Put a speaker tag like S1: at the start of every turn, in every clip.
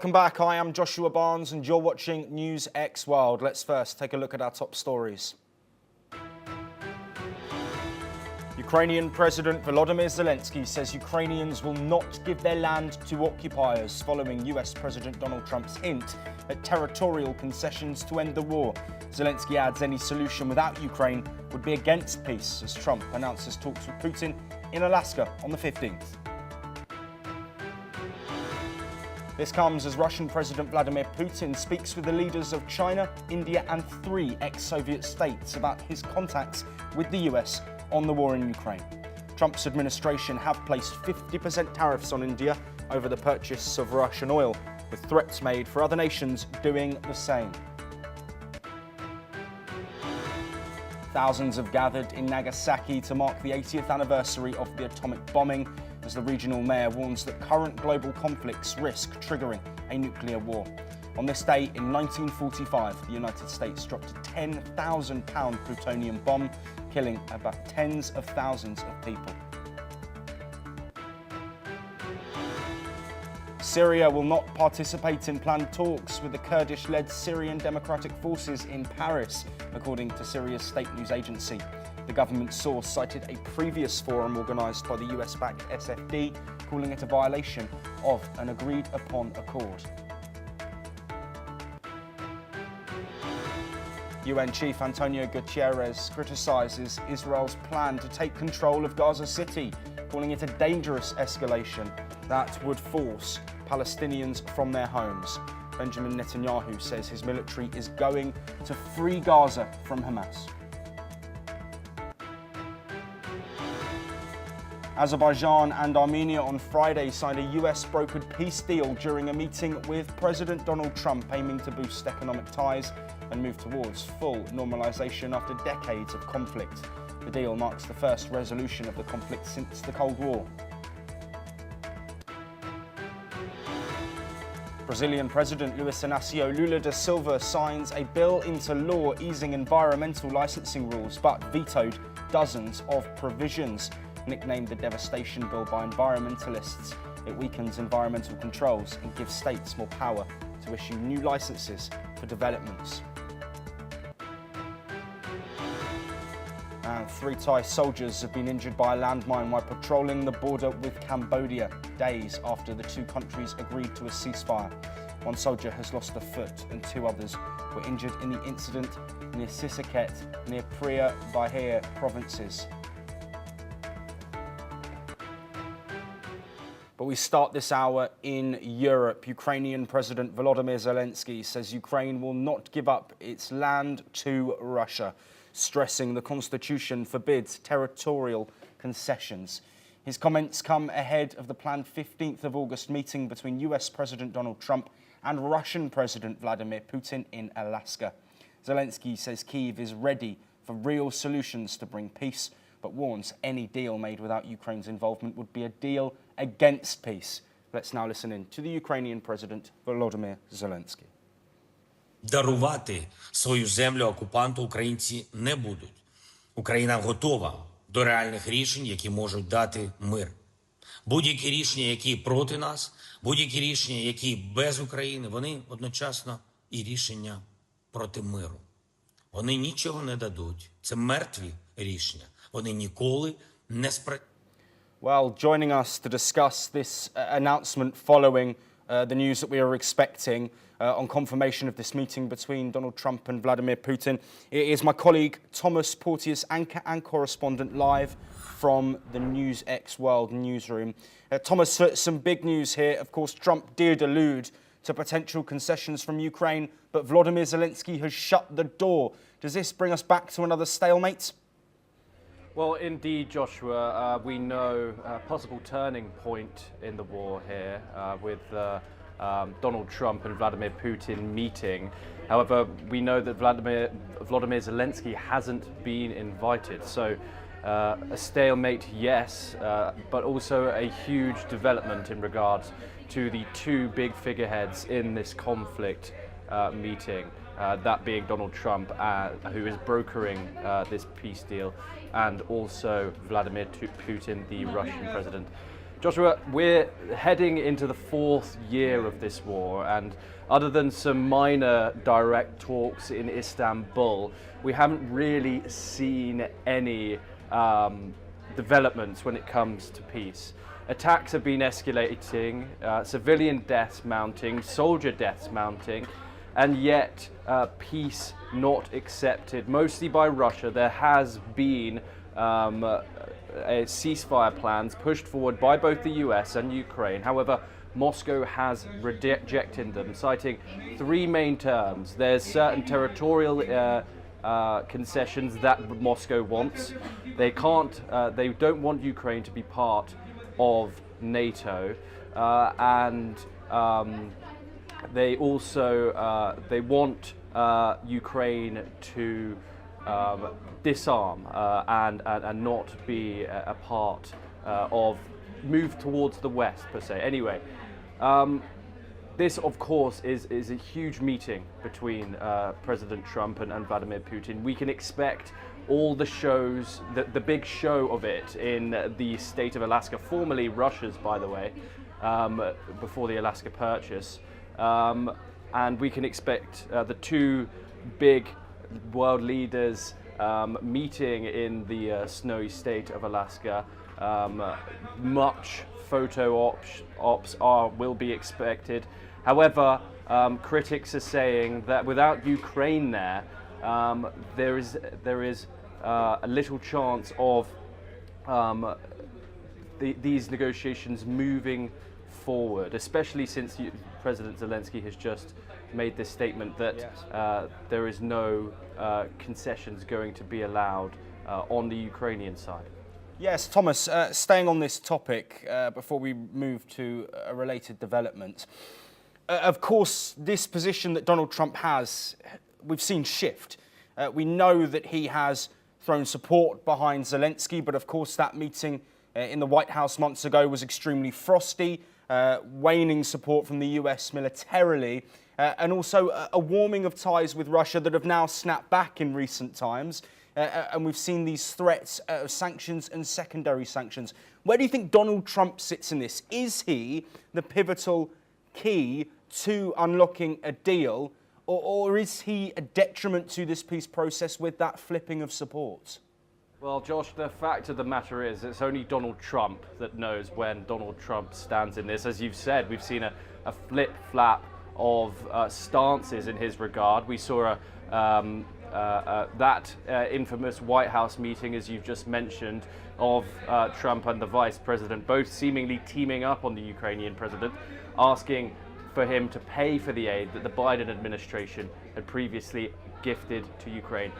S1: Welcome back, I am Joshua Barnes and you're watching NewsX World. Let's first take a look at our top stories. Ukrainian President Volodymyr Zelensky says Ukrainians will not give their land to occupiers following US President Donald Trump's hint at territorial concessions to end the war. Zelensky adds any solution without Ukraine would be against peace as Trump announces talks with Putin in Alaska on the 15th. This comes as Russian President Vladimir Putin speaks with the leaders of China, India and 3 ex-Soviet states about his contacts with the US on the war in Ukraine. Trump's administration have placed 50% tariffs on India over the purchase of Russian oil, with threats made for other nations doing the same. Thousands have gathered in Nagasaki to mark the 80th anniversary of the atomic bombing, as the regional mayor warns that current global conflicts risk triggering a nuclear war. On this day in 1945, the United States dropped a 10,000-pound plutonium bomb, killing about tens of thousands of people. Syria will not participate in planned talks with the Kurdish-led Syrian Democratic Forces in Paris, according to Syria's state news agency. The government source cited a previous forum organised by the US-backed SFD, calling it a violation of an agreed-upon accord. UN Chief Antonio Guterres criticises Israel's plan to take control of Gaza City, calling it a dangerous escalation that would force Palestinians from their homes. Benjamin Netanyahu says his military is going to free Gaza from Hamas. Azerbaijan and Armenia on Friday signed a US-brokered peace deal during a meeting with President Donald Trump, aiming to boost economic ties and move towards full normalization after decades of conflict. The deal marks the first resolution of the conflict since the Cold War. Brazilian President Luiz Inácio Lula da Silva signs a bill into law easing environmental licensing rules, but vetoed dozens of provisions. Nicknamed the devastation bill by environmentalists, it weakens environmental controls and gives states more power to issue new licenses for developments. And 3 Thai soldiers have been injured by a landmine while patrolling the border with Cambodia, days after the 2 countries agreed to a ceasefire. 1 soldier has lost a foot and 2 others were injured in the incident near Sisaket, near Phra Bahia provinces. But we start this hour in Europe. Ukrainian President Volodymyr Zelensky says Ukraine will not give up its land to Russia, stressing the constitution forbids territorial concessions. His comments come ahead of the planned 15th of August meeting between US President Donald Trump and Russian President Vladimir Putin in Alaska. Zelensky says Kyiv is ready for real solutions to bring peace, but warns any deal made without Ukraine's involvement would be a deal against peace. Let's now listen in to the Ukrainian President Volodymyr Zelensky.
S2: Дарувати свою землю окупанту українці не будуть. Україна готова до реальних рішень, які можуть дати мир. Будь-які рішення, які проти нас, будь-які рішення, які без України, вони одночасно і рішення проти миру. Вони нічого не дадуть. Це мертві рішення. Вони ніколи не спрацюють.
S1: Well, joining us to discuss this announcement following the news that we are expecting on confirmation of this meeting between Donald Trump and Vladimir Putin, it is my colleague Thomas Porteous, anchor and correspondent live from the NewsX World newsroom. Thomas, some big news here. Of course, Trump did allude to potential concessions from Ukraine, but Volodymyr Zelensky has shut the door. Does this bring us back to another stalemate?
S3: Well, indeed, Joshua, we know a possible turning point in the war here with Donald Trump and Vladimir Putin meeting. However, we know that Volodymyr Zelensky hasn't been invited. So a stalemate, yes, but also a huge development in regards to the 2 big figureheads in this conflict meeting. That being Donald Trump, who is brokering this peace deal, and also Vladimir Putin, the Russian president. Joshua, we're heading into the 4th year of this war, and other than some minor direct talks in Istanbul, we haven't really seen any developments when it comes to peace. Attacks have been escalating, civilian deaths mounting, soldier deaths mounting, and yet peace not accepted, mostly by Russia. There has been ceasefire plans pushed forward by both the US and Ukraine. However, Moscow has rejected them, citing 3 main terms. There's certain territorial concessions that Moscow wants. They don't want Ukraine to be part of NATO, and they also they want Ukraine to disarm and not be a part of move towards the West per se. Anyway, this of course is a huge meeting between President Trump and Vladimir Putin. We can expect all the shows, the big show of it in the state of Alaska, formerly Russia's, by the way, before the Alaska Purchase. And we can expect the 2 big world leaders meeting in the snowy state of Alaska. Much photo ops will be expected. However, critics are saying that without Ukraine there is a little chance of these negotiations moving forward, especially since President Zelensky has just made this statement that there is no concessions going to be allowed on the Ukrainian side.
S1: Yes, Thomas, staying on this topic before we move to a related development. Of course, this position that Donald Trump has, we've seen shift. We know that he has thrown support behind Zelensky, but of course that meeting in the White House months ago was extremely frosty, waning support from the US militarily, and also a warming of ties with Russia that have now snapped back in recent times. And we've seen these threats of sanctions and secondary sanctions. Where do you think Donald Trump sits in this? Is he the pivotal key to unlocking a deal, or is he a detriment to this peace process with that flipping of support?
S3: Well, Josh, the fact of the matter is it's only Donald Trump that knows when Donald Trump stands in this. As you've said, we've seen a flip-flap of stances in his regard. We saw that infamous White House meeting, as you've just mentioned, of Trump and the Vice President, both seemingly teaming up on the Ukrainian president, asking for him to pay for the aid that the Biden administration had previously gifted to Ukraine.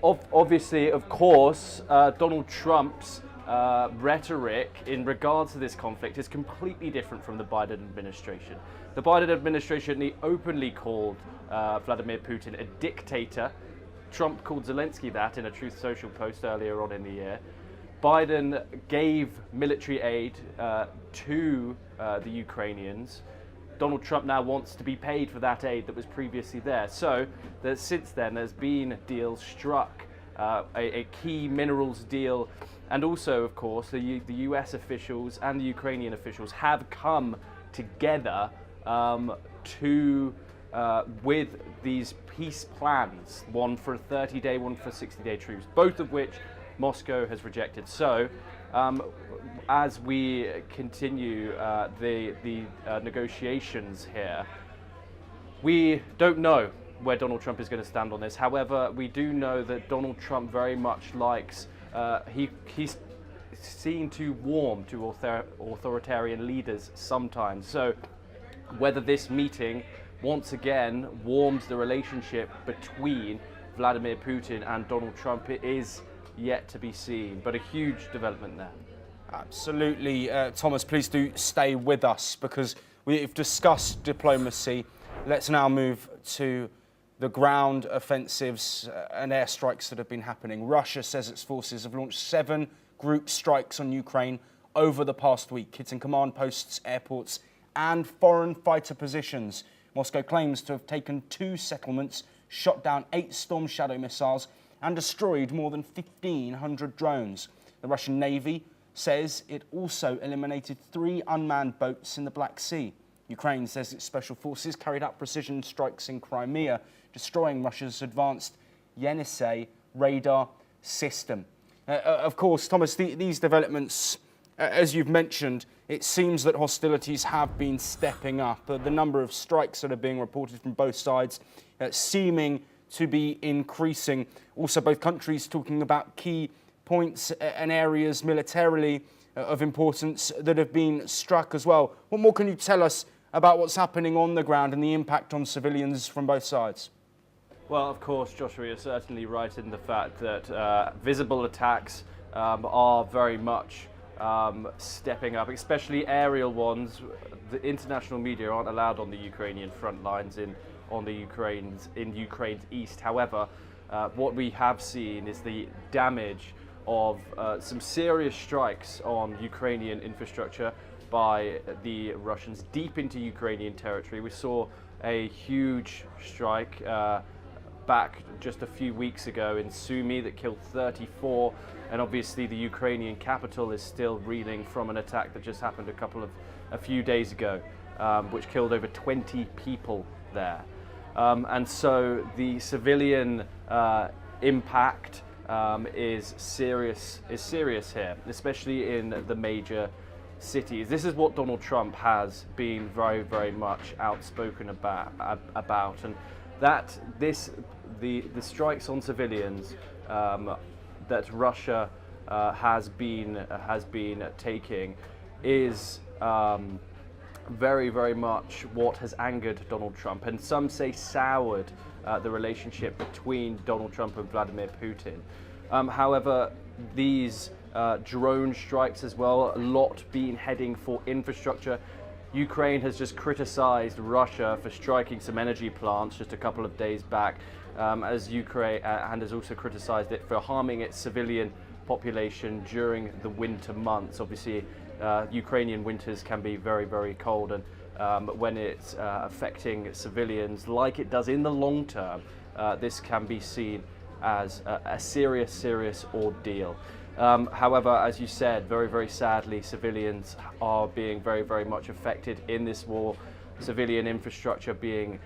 S3: Obviously, of course, Donald Trump's rhetoric in regards to this conflict is completely different from the Biden administration. The Biden administration openly called Vladimir Putin a dictator. Trump called Zelensky that in a Truth Social post earlier on in the year. Biden gave military aid to the Ukrainians. Donald Trump now wants to be paid for that aid that was previously there. So since then, there's been deals struck, a key minerals deal, and also, of course, the US officials and the Ukrainian officials have come together with these peace plans, one for a 30-day, one for 60-day truce, both of which Moscow has rejected. So as we continue the negotiations here, we don't know where Donald Trump is going to stand on this. However, we do know that Donald Trump very much likes, he's seen to warm to authoritarian leaders sometimes. So whether this meeting once again warms the relationship between Vladimir Putin and Donald Trump, it is yet to be seen, but a huge development there.
S1: Absolutely. Thomas, please do stay with us because we've discussed diplomacy. Let's now move to the ground offensives and airstrikes that have been happening. Russia says its forces have launched 7 group strikes on Ukraine over the past week, hitting command posts, airports, and foreign fighter positions. Moscow claims to have taken 2 settlements, shot down 8 Storm Shadow missiles, and destroyed more than 1,500 drones. The Russian Navy says it also eliminated 3 unmanned boats in the Black Sea. Ukraine says its special forces carried out precision strikes in Crimea, destroying Russia's advanced Yenisei radar system. Of course, Thomas, these developments, as you've mentioned, it seems that hostilities have been stepping up. The number of strikes that are being reported from both sides seeming to be increasing. Also, both countries talking about key points and areas militarily of importance that have been struck as well. What more can you tell us about what's happening on the ground and the impact on civilians from both sides?
S3: Well, of course, Joshua, you're certainly right in the fact that visible attacks are very much stepping up, especially aerial ones. The international media aren't allowed on the Ukrainian front lines in Ukraine's east. However, what we have seen is the damage of some serious strikes on Ukrainian infrastructure by the Russians deep into Ukrainian territory. We saw a huge strike back just a few weeks ago in Sumy that killed 34, and obviously the Ukrainian capital is still reeling from an attack that just happened a few days ago, which killed over 20 people there. And so the civilian impact is serious here, especially in the major cities. This is what Donald Trump has been very, very much outspoken about, and that the strikes on civilians that Russia has been taking is very, very much what has angered Donald Trump, and some say soured the relationship between Donald Trump and Vladimir Putin. However, these drone strikes as well, a lot being heading for infrastructure. Ukraine has just criticized Russia for striking some energy plants just a couple of days back, as Ukraine and has also criticized it for harming its civilian population during the winter months. Obviously, Ukrainian winters can be very, very cold, and when it's affecting civilians like it does in the long term, this can be seen as a serious ordeal. However, as you said, very, very sadly, civilians are being very, very much affected in this war. Civilian infrastructure being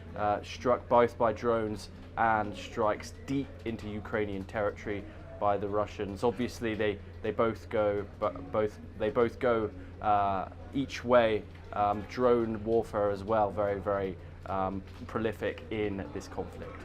S3: struck both by drones and strikes deep into Ukrainian territory by the Russians. Obviously, they both go each way. Drone warfare as well, very, very prolific in this conflict.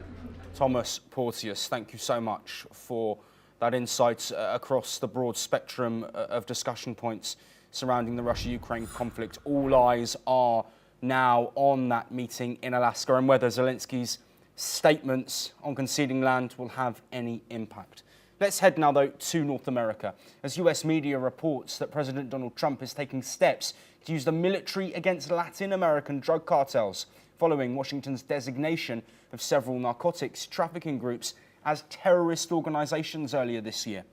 S1: Thomas Porteous, thank you so much for that insight across the broad spectrum of discussion points surrounding the Russia-Ukraine conflict. All eyes are now on that meeting in Alaska and whether Zelensky's statements on conceding land will have any impact. Let's head now, though, to North America, as US media reports that President Donald Trump is taking steps to use the military against Latin American drug cartels, following Washington's designation of several narcotics trafficking groups as terrorist organizations earlier this year.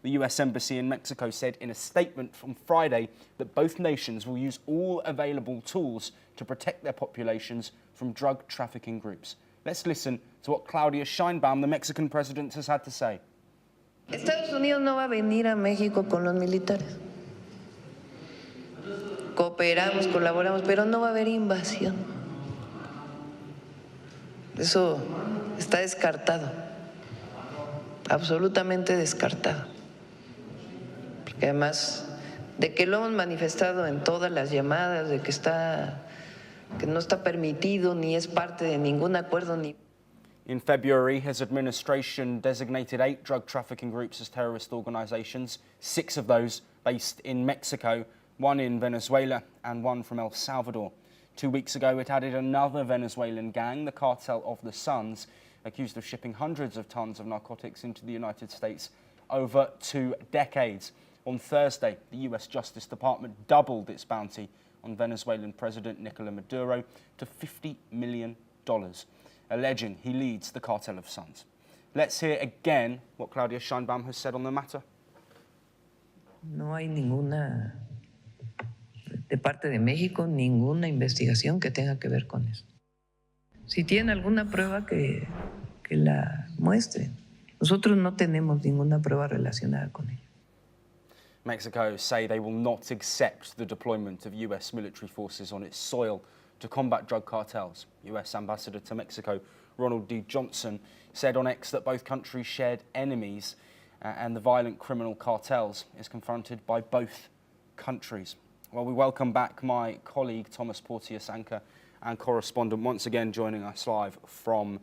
S1: The US Embassy in Mexico said in a statement on Friday that both nations will use all available tools to protect their populations from drug trafficking groups. Let's listen to what Claudia Sheinbaum, the Mexican president, has had to say.
S4: Estados Unidos no va a venir a México con los militares. Cooperamos, colaboramos, pero no va a haber invasión. Eso está descartado, absolutamente descartado. Porque además de que lo hemos manifestado en todas las llamadas, de que no está permitido ni es parte de ningún acuerdo ni.
S1: In February, his administration designated 8 drug trafficking groups as terrorist organizations, 6 of those based in Mexico, 1 in Venezuela and 1 from El Salvador. 2 weeks ago, it added another Venezuelan gang, the Cartel of the Suns, accused of shipping hundreds of tons of narcotics into the United States over 2 decades. On Thursday, the US Justice Department doubled its bounty on Venezuelan President Nicolas Maduro to $50 million, alleging he leads the Cartel of Suns. Let's hear again what Claudia Sheinbaum has said on the matter.
S4: No hay ninguna, de parte de México, ninguna investigación que tenga que ver con eso. Si tienen alguna prueba que la muestren. Nosotros no tenemos ninguna prueba relacionada con ello.
S1: Mexico say they will not accept the deployment of US military forces on its soil to combat drug cartels. US Ambassador to Mexico, Ronald D. Johnson, said on X that both countries shared enemies and the violent criminal cartels is confronted by both countries. Well, we welcome back my colleague Thomas Porteous, anchor and correspondent, once again joining us live from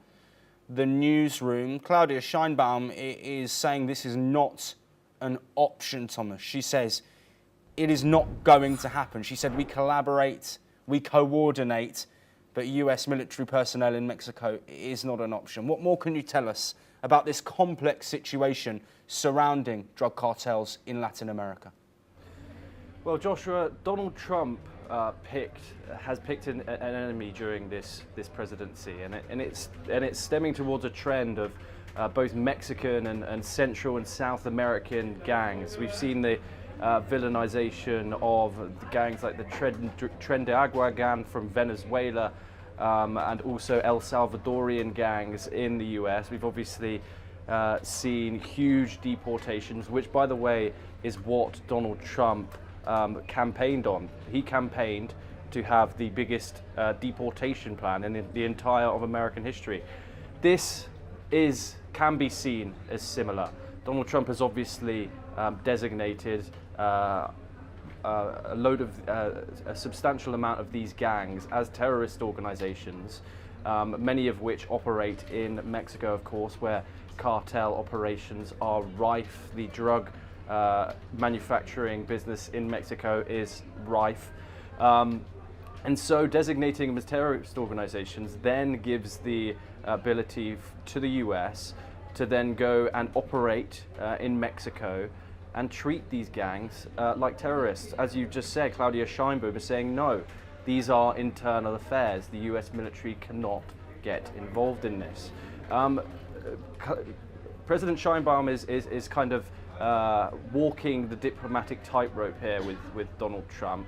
S1: the newsroom. Claudia Scheinbaum is saying this is not an option, Thomas. She says it is not going to happen. She said we collaborate, we coordinate, but US military personnel in Mexico is not an option. What more can you tell us about this complex situation surrounding drug cartels in Latin America?
S3: Well, Joshua, Donald Trump has picked an enemy during this presidency, and it's stemming towards a trend of both Mexican and Central and South American gangs. We've seen the villainization of the gangs like the Tren de Agua gang from Venezuela, and also El Salvadorian gangs in the US. We've obviously seen huge deportations, which, by the way, is what Donald Trump campaigned on. He campaigned to have the biggest deportation plan in the entire of American history. This can be seen as similar. Donald Trump has obviously designated a substantial amount of these gangs as terrorist organizations, many of which operate in Mexico, of course, where cartel operations are rife. The drug manufacturing business in Mexico is rife. And so designating them as terrorist organizations then gives the ability to the US to then go and operate in Mexico and treat these gangs like terrorists. As you just said, Claudia Scheinbaum is saying, no, these are internal affairs. The US military cannot get involved in this. President Scheinbaum is kind of walking the diplomatic tightrope here with Donald Trump.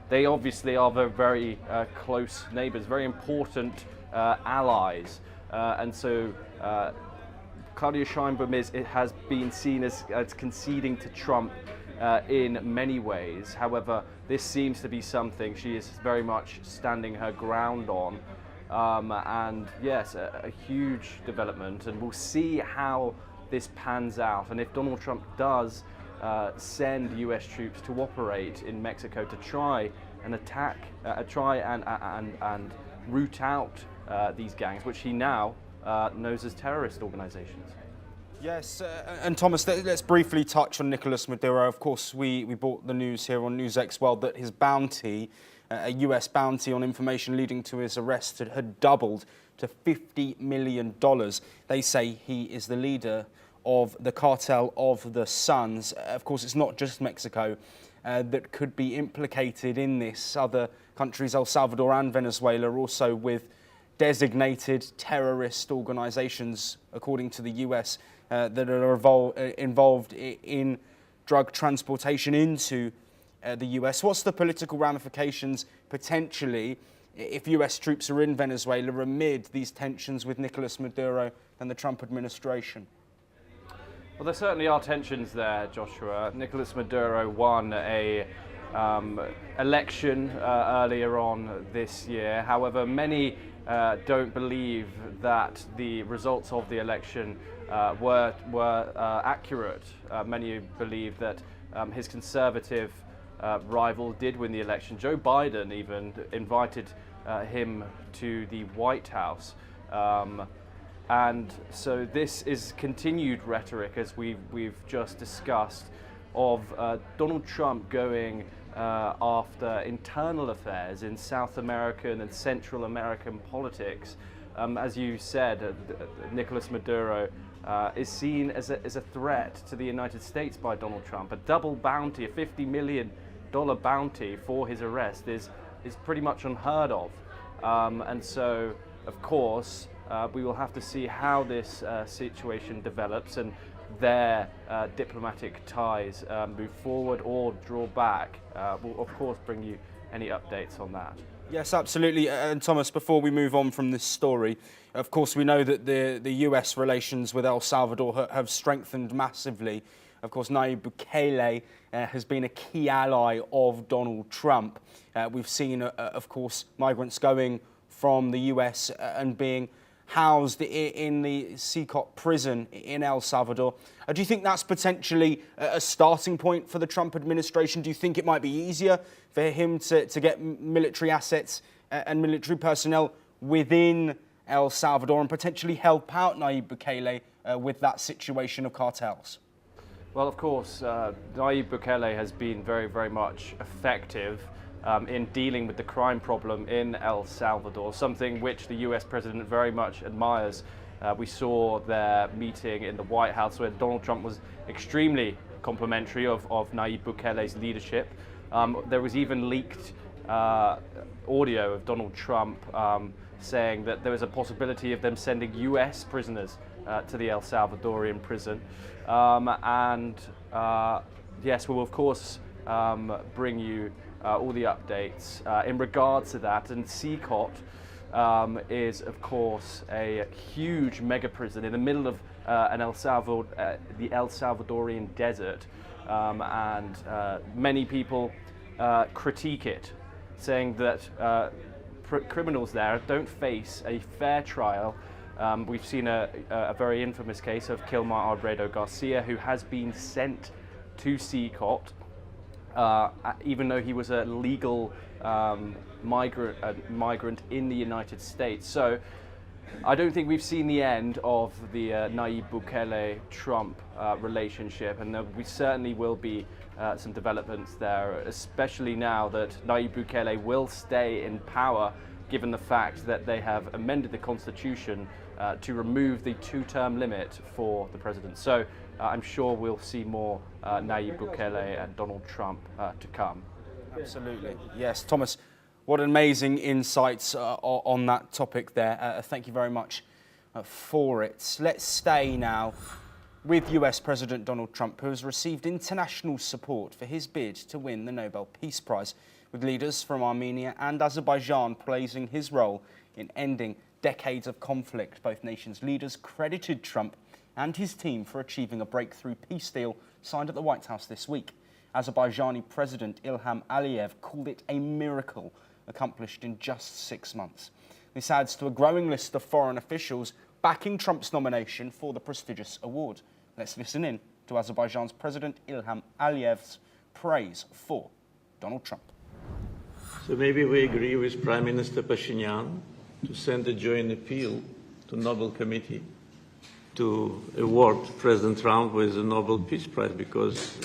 S3: They obviously are very close neighbors, very important allies. And so Claudia Scheinbaum has been seen as conceding to Trump in many ways. However, this seems to be something she is very much standing her ground on. And yes, a huge development, and we'll see how this pans out. And if Donald Trump does send US troops to operate in Mexico to try and attack, and root out these gangs, which he now knows as terrorist organizations.
S1: Yes, and Thomas, let's briefly touch on Nicolas Maduro. Of course, we brought the news here on NewsX World that his bounty, a US bounty on information leading to his arrest, had doubled to $50 million. They say he is the leader of the Cartel of the Suns. Of course, it's not just Mexico that could be implicated in this. Other countries, El Salvador and Venezuela, also with designated terrorist organizations, according to the US, that are involved in drug transportation into the US. What's the political ramifications, potentially, if US troops are in Venezuela amid these tensions with Nicolas Maduro and the Trump administration?
S3: Well, there certainly are tensions there, Joshua. Nicolas Maduro won a election earlier on this year. However, many don't believe that the results of the election were accurate. Many believe that his conservative rival did win the election. Joe Biden even invited him to the White House. And so this is continued rhetoric, as we've just discussed, of Donald Trump going after internal affairs in South American and Central American politics. As you said, Nicolas Maduro is seen as a threat to the United States by Donald Trump. A double bounty, a $50 million bounty for his arrest is pretty much unheard of. And so, of course, we will have to see how this situation develops and their diplomatic ties move forward or draw back. We'll, of course, bring you any updates on that.
S1: Yes, absolutely. And Thomas, before we move on from this story, of course, we know that the US relations with El Salvador have strengthened massively. Of course, Nayib Bukele has been a key ally of Donald Trump. We've seen, of course, migrants going from the US and being housed in the Secot prison in El Salvador. Do you think that's potentially a starting point for the Trump administration? Do you think it might be easier for him to get military assets and military personnel within El Salvador and potentially help out Nayib Bukele with that situation of cartels?
S3: Well, of course, Nayib Bukele has been very, very much effective in dealing with the crime problem in El Salvador, something which the US president very much admires. We saw their meeting in the White House where Donald Trump was extremely complimentary of Nayib Bukele's leadership. There was even leaked audio of Donald Trump saying that there was a possibility of them sending US prisoners to the El Salvadorian prison. Yes, we will of course bring you all the updates in regards to that. And Secot is, of course, a huge mega prison in the middle of the El Salvadorian desert, and many people critique it, saying that criminals there don't face a fair trial. We've seen a very infamous case of Kilmar Alfredo Garcia, who has been sent to Secot, even though he was a legal migrant in the United States. So I don't think we've seen the end of the Nayib Bukele-Trump relationship, and we certainly will be some developments there, especially now that Nayib Bukele will stay in power, given the fact that they have amended the constitution to remove the two-term limit for the president. So I'm sure we'll see more Nayib Bukele and Donald Trump to come.
S1: Absolutely. Yes, Thomas, what amazing insights on that topic there. Thank you very much for it. Let's stay now with US President Donald Trump, who has received international support for his bid to win the Nobel Peace Prize, with leaders from Armenia and Azerbaijan praising his role in ending decades of conflict. Both nations' leaders credited Trump and his team for achieving a breakthrough peace deal signed at the White House this week. Azerbaijani President Ilham Aliyev called it a miracle accomplished in just 6 months. This adds to a growing list of foreign officials backing Trump's nomination for the prestigious award. Let's listen in to Azerbaijan's President Ilham Aliyev's praise for Donald Trump.
S5: So maybe we agree with Prime Minister Pashinyan to send a joint appeal to Nobel Committee to award President Trump with the Nobel Peace Prize, because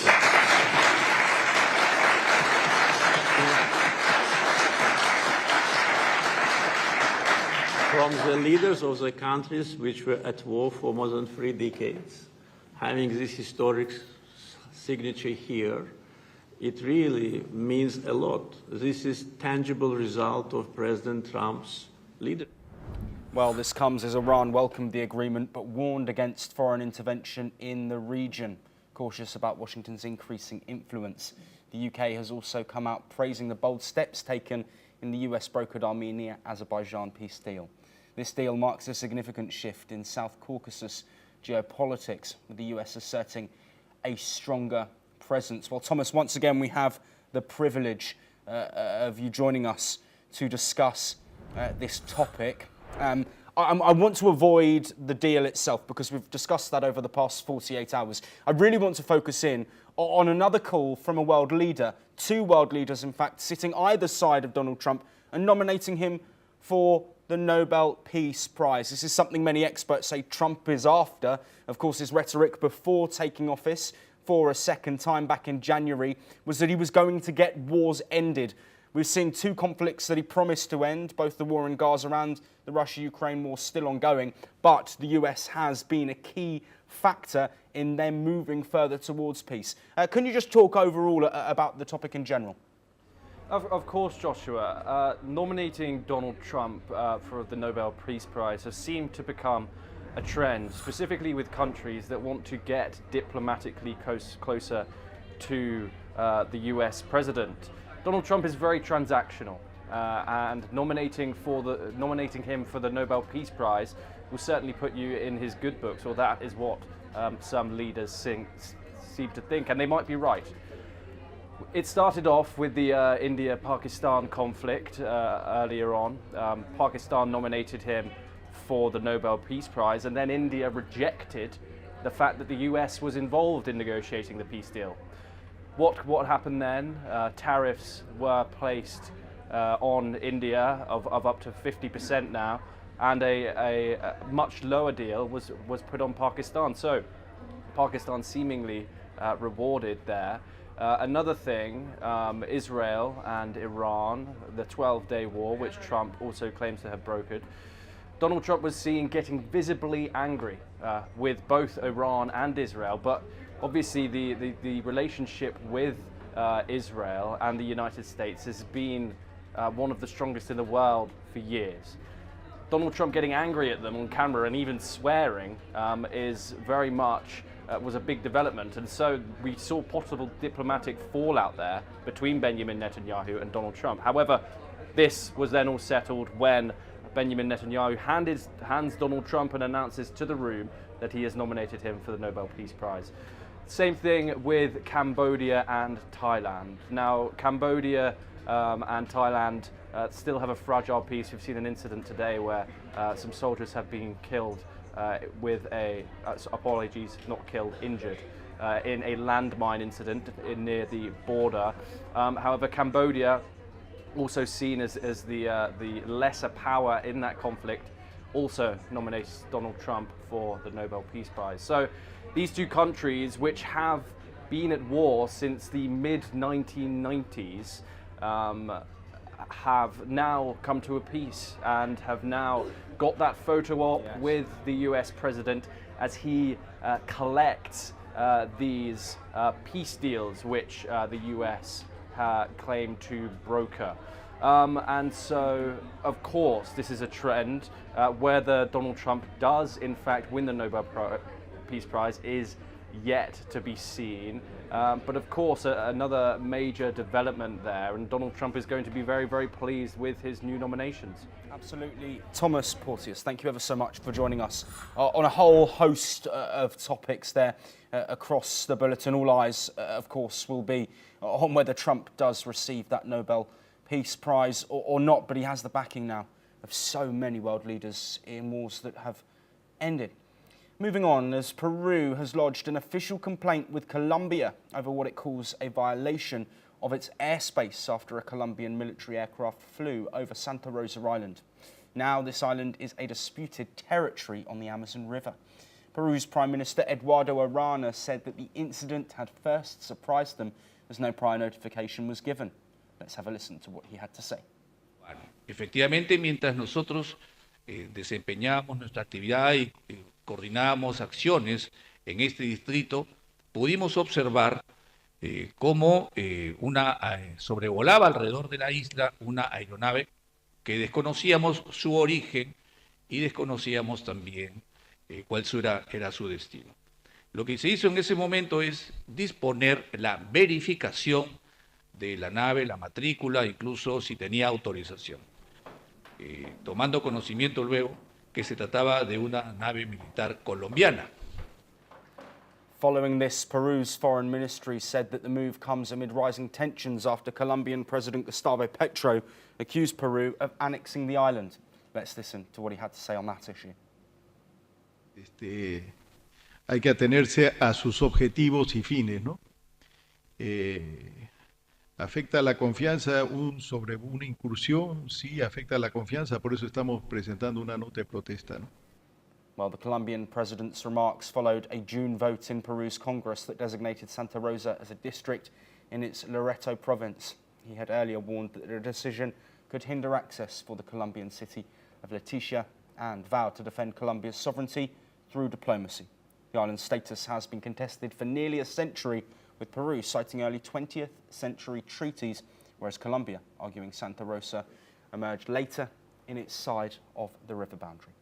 S5: from the leaders of the countries which were at war for more than 3 decades, having this historic signature here, it really means a lot. This is tangible result of President Trump's leadership.
S1: Well, this comes as Iran welcomed the agreement but warned against foreign intervention in the region, cautious about Washington's increasing influence. The UK has also come out praising the bold steps taken in the US-brokered Armenia-Azerbaijan peace deal. This deal marks a significant shift in South Caucasus geopolitics, with the US asserting a stronger presence. Well, Thomas, once again, we have the privilege of you joining us to discuss this topic. I want to avoid the deal itself because we've discussed that over the past 48 hours. I really want to focus in on another call from a world leader, 2 world leaders, in fact, sitting either side of Donald Trump and nominating him for the Nobel Peace Prize. This is something many experts say Trump is after. Of course, his rhetoric before taking office for a second time back in January was that he was going to get wars ended. We've seen 2 conflicts that he promised to end, both the war in Gaza and the Russia-Ukraine war still ongoing, but the US has been a key factor in them moving further towards peace. Can you just talk overall about the topic in general?
S3: Of course, Joshua. Nominating Donald Trump for the Nobel Peace Prize has seemed to become a trend, specifically with countries that want to get diplomatically closer to the US president. Donald Trump is very transactional, and nominating him for the Nobel Peace Prize will certainly put you in his good books, or that is what some leaders seem to think, and they might be right. It started off with the India-Pakistan conflict earlier on. Pakistan nominated him for the Nobel Peace Prize, and then India rejected the fact that the US was involved in negotiating the peace deal. What happened then? Tariffs were placed on India of up to 50% now, and a much lower deal was put on Pakistan. So Pakistan seemingly rewarded there. Another thing, Israel and Iran, the 12-day war, which Trump also claims to have brokered. Donald Trump was seen getting visibly angry with both Iran and Israel, but obviously the relationship with Israel and the United States has been one of the strongest in the world for years. Donald Trump getting angry at them on camera and even swearing is very much was a big development, and so we saw possible diplomatic fallout there between Benjamin Netanyahu and Donald Trump. However, this was then all settled when Benjamin Netanyahu hands Donald Trump and announces to the room that he has nominated him for the Nobel Peace Prize. Same thing with Cambodia and Thailand. Now, Cambodia and Thailand still have a fragile peace. We've seen an incident today where some soldiers have been killed with apologies, not killed, injured, in a landmine incident near the border. However, Cambodia, also seen as the lesser power in that conflict, also nominates Donald Trump for the Nobel Peace Prize. So these two countries, which have been at war since the mid-1990s, have now come to a peace and have now got that photo op with the US president as he collects these peace deals which the US claim to broker. And so, of course, this is a trend. Whether Donald Trump does, in fact, win the Nobel Peace Prize is yet to be seen. But of course, another major development there, and Donald Trump is going to be very, very pleased with his new nominations.
S1: Absolutely. Thomas Porteous, thank you ever so much for joining us on a whole host of topics there across the bulletin. All eyes, of course, will be on whether Trump does receive that Nobel Peace Prize or not, but he has the backing now of so many world leaders in wars that have ended. Moving on, as Peru has lodged an official complaint with Colombia over what it calls a violation of its airspace after a Colombian military aircraft flew over Santa Rosa Island. Now this island is a disputed territory on the Amazon River. Peru's Prime Minister Eduardo Arana said that the incident had first surprised them as no prior notification was given. Let's have a listen to what he had to say.
S6: Efectivamente, mientras nosotros desempeñábamos nuestra actividad y coordinábamos acciones en este distrito, pudimos observar cómo sobrevolaba alrededor de la isla una aeronave que desconocíamos su origen y desconocíamos también cuál era su destino. Lo que se hizo en ese momento es disponer la verificación de la nave, la matrícula, incluso si tenía autorización, tomando conocimiento luego que se trataba de una nave militar colombiana.
S1: Following this, Peru's foreign ministry said that the move comes amid rising tensions after Colombian President Gustavo Petro accused Peru of annexing the island. Let's listen to what he had to say on that issue.
S7: Hay que atenerse a sus objetivos y fines, ¿no? ¿Afecta la confianza sobre una incursión? Sí, afecta la confianza, por eso estamos presentando una nota de protesta, ¿no?
S1: Well, the Colombian president's remarks followed a June vote in Peru's Congress that designated Santa Rosa as a district in its Loreto province. He had earlier warned that the decision could hinder access for the Colombian city of Leticia and vowed to defend Colombia's sovereignty through diplomacy. The island's status has been contested for nearly a century, with Peru citing early 20th century treaties, whereas Colombia arguing Santa Rosa emerged later in its side of the river boundary.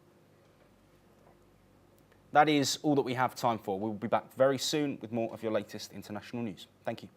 S1: That is all that we have time for. We'll be back very soon with more of your latest international news. Thank you.